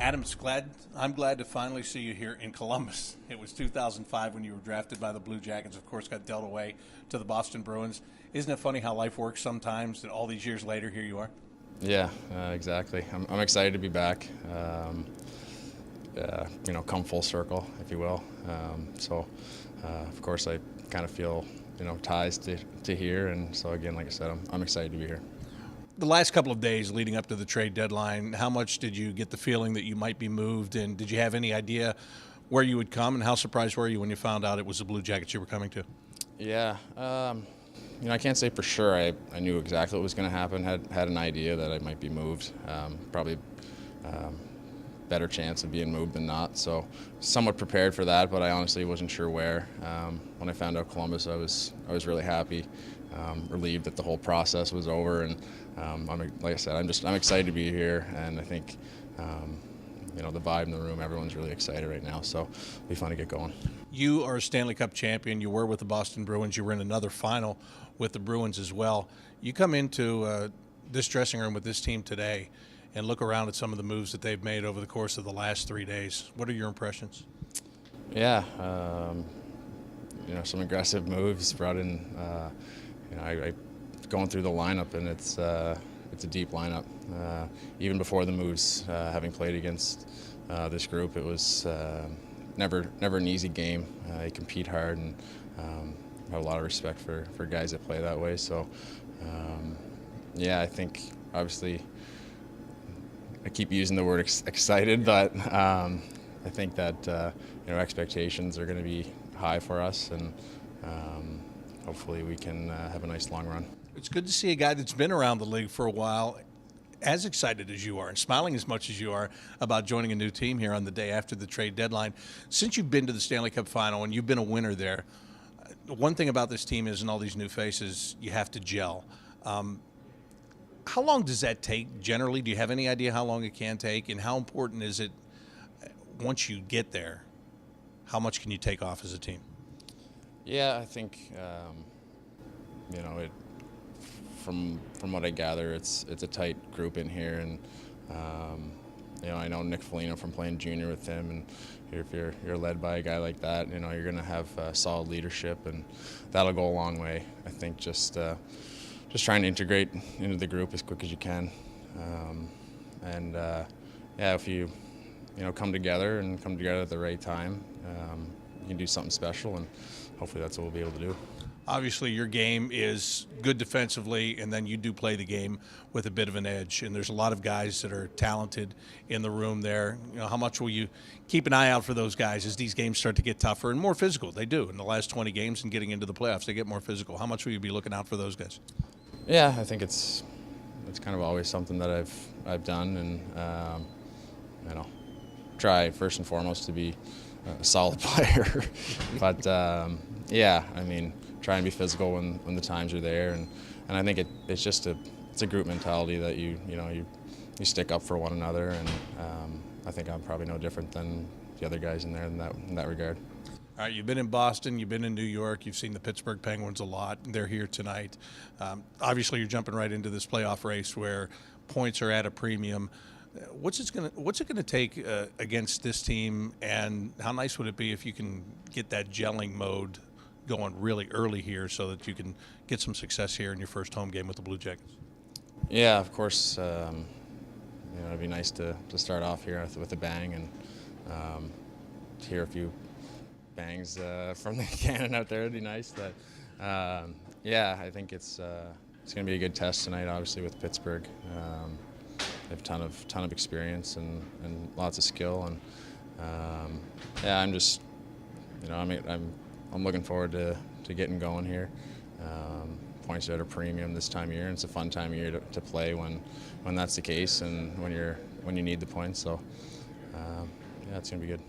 Adam, I'm glad to finally see you here in Columbus. It was 2005 when you were drafted by the Blue Jackets, of course, got dealt away to the Boston Bruins. Isn't it funny how life works sometimes, that all these years later, here you are? Yeah, exactly. I'm excited to be back. Come full circle, if you will. Of course, I kind of feel, ties to here. And so, again, like I said, I'm excited to be here. The last couple of days leading up to the trade deadline, how much did you get the feeling that you might be moved? And did you have any idea where you would come? And how surprised were you when you found out it was the Blue Jackets you were coming to? Yeah. I can't say for sure. I knew exactly what was going to happen. Had an idea that I might be moved. Probably better chance of being moved than not. So somewhat prepared for that, but I honestly wasn't sure where. When I found out Columbus, I was really happy, relieved that the whole process was over. And like I said, I'm excited to be here, and I think the vibe in the room, everyone's really excited right now. So it'll be fun to get going. You are a Stanley Cup champion. You were with the Boston Bruins. You were in another final with the Bruins as well. You come into this dressing room with this team today and look around at some of the moves that they've made over the course of the last 3 days. What are your impressions? Yeah, some aggressive moves brought in. I going through the lineup, and it's a deep lineup. Even before the moves, having played against this group, it was never an easy game. You compete hard, and have a lot of respect for guys that play that way. So, I think obviously I keep using the word excited, but I think that expectations are going to be high for us, and hopefully we can have a nice long run. It's good to see a guy that's been around the league for a while as excited as you are and smiling as much as you are about joining a new team here on the day after the trade deadline. Since you've been to the Stanley Cup final and you've been a winner there, one thing about this team is, in all these new faces, you have to gel. How long does that take generally? Do you have any idea how long it can take, and how important is it once you get there? How much can you take off as a team? Yeah, I think from what I gather, it's a tight group in here, and I know Nick Foligno from playing junior with him, and if you're led by a guy like that, you're going to have solid leadership, and that'll go a long way. I think just trying to integrate into the group as quick as you can, if you come together at the right time, you can do something special, and hopefully that's what we'll be able to do. Obviously, your game is good defensively, and then you do play the game with a bit of an edge. And there's a lot of guys that are talented in the room there. How much will you keep an eye out for those guys as these games start to get tougher and more physical? They do. In the last 20 games and getting into the playoffs, they get more physical. How much will you be looking out for those guys? Yeah, I think it's kind of always something that I've done, and try first and foremost to be a solid player. But try and be physical when the times are there, and I think it's a group mentality that you stick up for one another, and I think I'm probably no different than the other guys in there in that regard. All right, you've been in Boston, you've been in New York, you've seen the Pittsburgh Penguins a lot. They're here tonight. Obviously, you're jumping right into this playoff race where points are at a premium. What's it going to take against this team, and how nice would it be if you can get that gelling mode going really early here so that you can get some success here in your first home game with the Blue Jackets? Yeah, of course. It'd be nice to start off here with a bang, and to hear a few bangs from the cannon out there would be nice. But I think it's going to be a good test tonight, obviously, with Pittsburgh. They have a ton of experience and lots of skill, and I'm looking forward to getting going here. Points are at a premium this time of year, and it's a fun time of year to play when that's the case, and when you need the points. So it's going to be good.